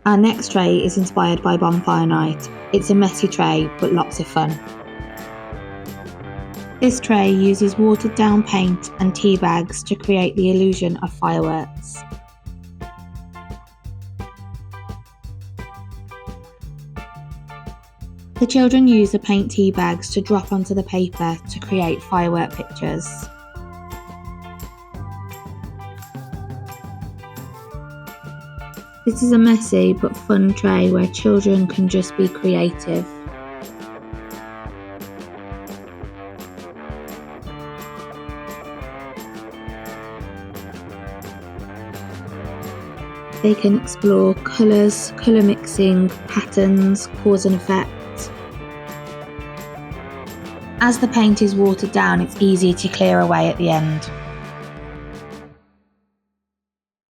Our next tray is inspired by Bonfire Night. It's a messy tray, but lots of fun. This tray uses watered down paint and tea bags to create the illusion of fireworks. The children use the paint tea bags to drop onto the paper to create firework pictures. This is a messy but fun tray where children can just be creative. They can explore colours, colour mixing, patterns, cause and effect. As the paint is watered down, it's easy to clear away at the end.